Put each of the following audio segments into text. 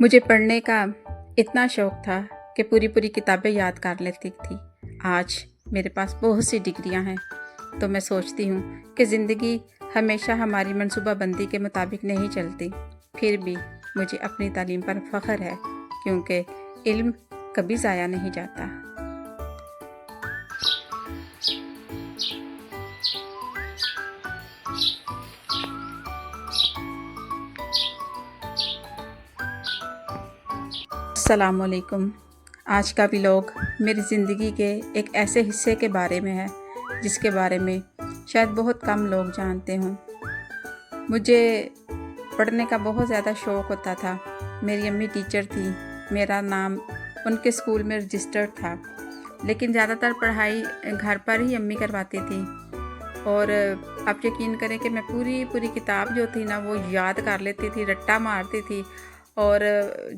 मुझे पढ़ने का इतना शौक़ था कि पूरी पूरी किताबें याद कर लेती थी। आज मेरे पास बहुत सी डिग्रियां हैं, तो मैं सोचती हूँ कि ज़िंदगी हमेशा हमारी मनसूबाबंदी के मुताबिक नहीं चलती। फिर भी मुझे अपनी तालीम पर फ़ख्र है, क्योंकि इल्म कभी ज़ाया नहीं जाता। अस्सलामुअलैकुम। आज का व्लॉग मेरी ज़िंदगी के एक ऐसे हिस्से के बारे में है जिसके बारे में शायद बहुत कम लोग जानते हों। मुझे पढ़ने का बहुत ज़्यादा शौक़ होता था। मेरी अम्मी टीचर थी, मेरा नाम उनके स्कूल में रजिस्टर्ड था, लेकिन ज़्यादातर पढ़ाई घर पर ही अम्मी करवाती थी। और आप यकीन करें कि मैं पूरी किताब जो थी ना वो याद कर लेती थी, रट्टा मारती थी। और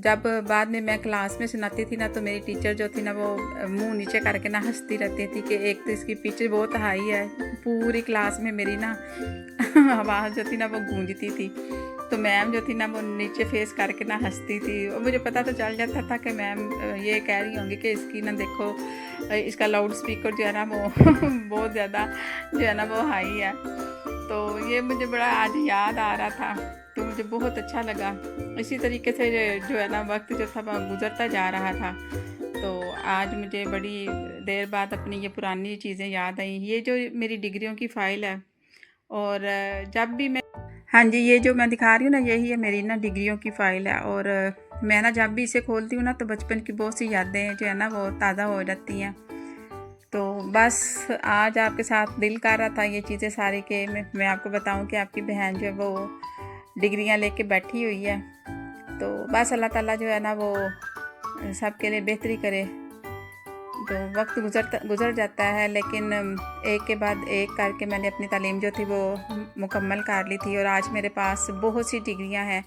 जब बाद में मैं क्लास में सुनाती थी ना, तो मेरी टीचर जो थी ना वो मुंह नीचे करके ना हंसती रहती थी कि एक तो इसकी पिच बहुत हाई है। पूरी क्लास में मेरी ना आवाज़ जो थी ना वो गूंजती थी, तो मैम जो थी ना वो नीचे फेस करके ना हंसती थी। और मुझे पता तो चल जाता था कि मैम ये कह रही होंगी कि इसकी ना देखो, इसका लाउड स्पीकर जो है ना वो बहुत ज़्यादा जो है ना वो हाई है। तो ये मुझे बड़ा आज याद आ रहा था, तो मुझे बहुत अच्छा लगा। इसी तरीके से जो है ना वक्त जो था वह गुज़रता जा रहा था, तो आज मुझे बड़ी देर बाद अपनी ये पुरानी चीज़ें याद आई। ये जो मेरी डिग्रियों की फ़ाइल है, और जब भी मैं हाँ जी, ये जो मैं दिखा रही हूँ ना, यही है मेरी ना डिग्रियों की फ़ाइल है। और मैं ना जब भी इसे खोलती हूँ ना, तो बचपन की बहुत सी यादें जो है ना वो ताज़ा हो जाती हैं। तो बस आज आपके साथ दिल कर रहा था ये चीज़ें सारी कि मैं आपको बताऊं कि आपकी बहन जो है वो डिग्रियां लेके बैठी हुई है। तो बस अल्लाह ताला जो है ना वो सबके लिए बेहतरी करे। तो वक्त गुज़र जाता है, लेकिन एक के बाद एक करके मैंने अपनी तालीम जो थी वो मुकम्मल कर ली थी। और आज मेरे पास बहुत सी डिग्रियां हैं,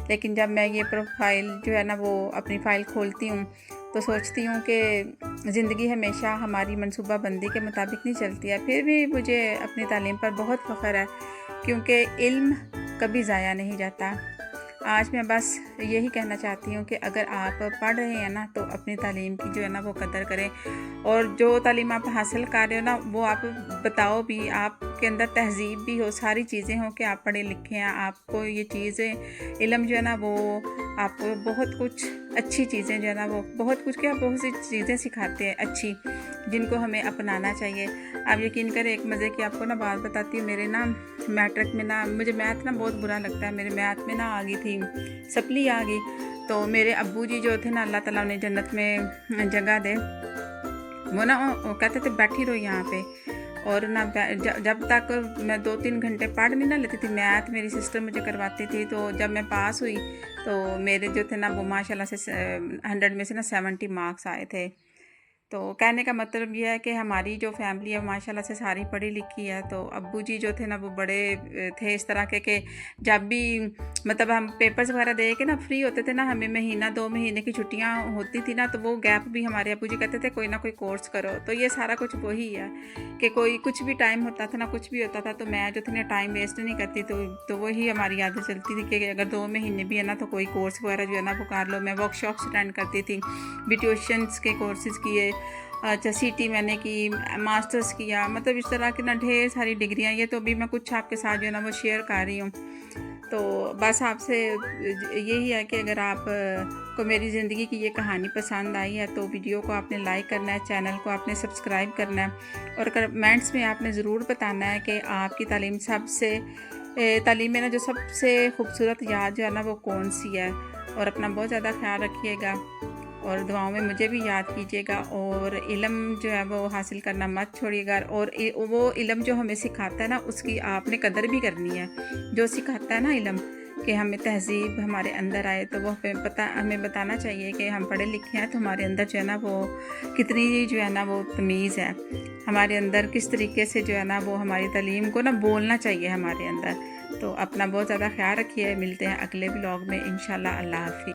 लेकिन जब मैं ये प्रोफाइल जो है ना वो अपनी फ़ाइल खोलती हूँ तो सोचती हूँ कि ज़िंदगी हमेशा हमारी मनसूबाबंदी के मुताबिक नहीं चलती है। फिर भी मुझे अपनी तालीम पर बहुत फ़ख्र है, क्योंकि इल्म कभी ज़ाया नहीं जाता। आज मैं बस यही कहना चाहती हूँ कि अगर आप पढ़ रहे हैं ना, तो अपनी तालीम की जो है ना वो कदर करें। और जो तालीम आप हासिल कर रहे हो ना वो आप बताओ भी, आपके अंदर तहज़ीब भी हो, सारी चीज़ें हो कि आप पढ़े लिखे हैं। आपको ये चीज़ें इल्म जो है ना वो आपको बहुत कुछ अच्छी चीज़ें जो है ना वो बहुत सी चीज़ें सिखाते हैं अच्छी, जिनको हमें अपनाना चाहिए। आप यकीन करें, एक मज़े की आपको ना बात बताती हूँ। मेरे ना मैट्रिक में ना मुझे मैथ ना बहुत बुरा लगता है। मेरे मैथ में ना आ गई थी सप्ली आ गई। तो मेरे अब्बू जी जो थे ना, अल्लाह ताला उन्हें जन्नत में जगह दे, वो ना वो कहते थे बैठी रहो यहाँ पे। और ना जब तक मैं 2-3 घंटे पढ़ नहीं ना लेती थी, मैथ मेरी सिस्टर मुझे करवाती थी। तो जब मैं पास हुई तो मेरे जो थे ना वो माशाल्लाह से 100 में से ना 70 मार्क्स आए थे। तो कहने का मतलब ये है कि हमारी जो फैमिली है माशाल्लाह से सारी पढ़ी लिखी है। तो अब्बू जी जो थे ना वो बड़े थे इस तरह के जब भी मतलब हम पेपर्स वगैरह दे के ना फ्री होते थे ना, हमें महीना 2 महीने की छुट्टियां होती थी ना, तो वो गैप भी हमारे अब्बू जी कहते थे कोई ना कोई कोर्स करो। तो ये सारा कुछ वही है कि कोई कुछ भी टाइम होता था ना, कुछ भी होता था, तो मैं जो थी ना टाइम वेस्ट नहीं करती। तो वही हमारी यादें चलती थी कि अगर 2 महीने भी है ना तो कोई कोर्स वगैरह जो है ना वो कर लो। मैं वर्कशॉप्स अटेंड करती थी, ब्यूटिशियंस के कोर्सेज़ किए, अच्छा सीटी मैंने की, मास्टर्स किया, मतलब इस तरह की ना ढेर सारी डिग्रियां। ये तो अभी मैं कुछ आपके साथ जो है ना वो शेयर कर रही हूँ। तो बस आपसे यही है कि अगर आप को मेरी ज़िंदगी की ये कहानी पसंद आई है तो वीडियो को आपने लाइक करना है, चैनल को आपने सब्सक्राइब करना है, और कमेंट्स में आपने ज़रूर बताना है कि आपकी तालीम में ना जो सबसे खूबसूरत याद जो है ना वो कौन सी है। और अपना बहुत ज़्यादा ख्याल रखिएगा, और दुआओं में मुझे भी याद कीजिएगा। और इल्म जो है वो हासिल करना मत छोड़िएगा। और वो इल्म जो हमें सिखाता है ना उसकी आपने कदर भी करनी है। जो सिखाता है ना इल्म कि हमें तहज़ीब हमारे अंदर आए, तो वो हमें बताना चाहिए कि हम पढ़े लिखे हैं, तो हमारे अंदर जो है ना वो कितनी जो है ना वो तमीज़ है, हमारे अंदर किस तरीके से जो है ना वो हमारी तालीम को ना बोलना चाहिए हमारे अंदर। तो अपना बहुत ज़्यादा ख्याल रखिए। मिलते हैं अगले व्लॉग में इंशाल्लाह। अल्लाह हाफ़िज़।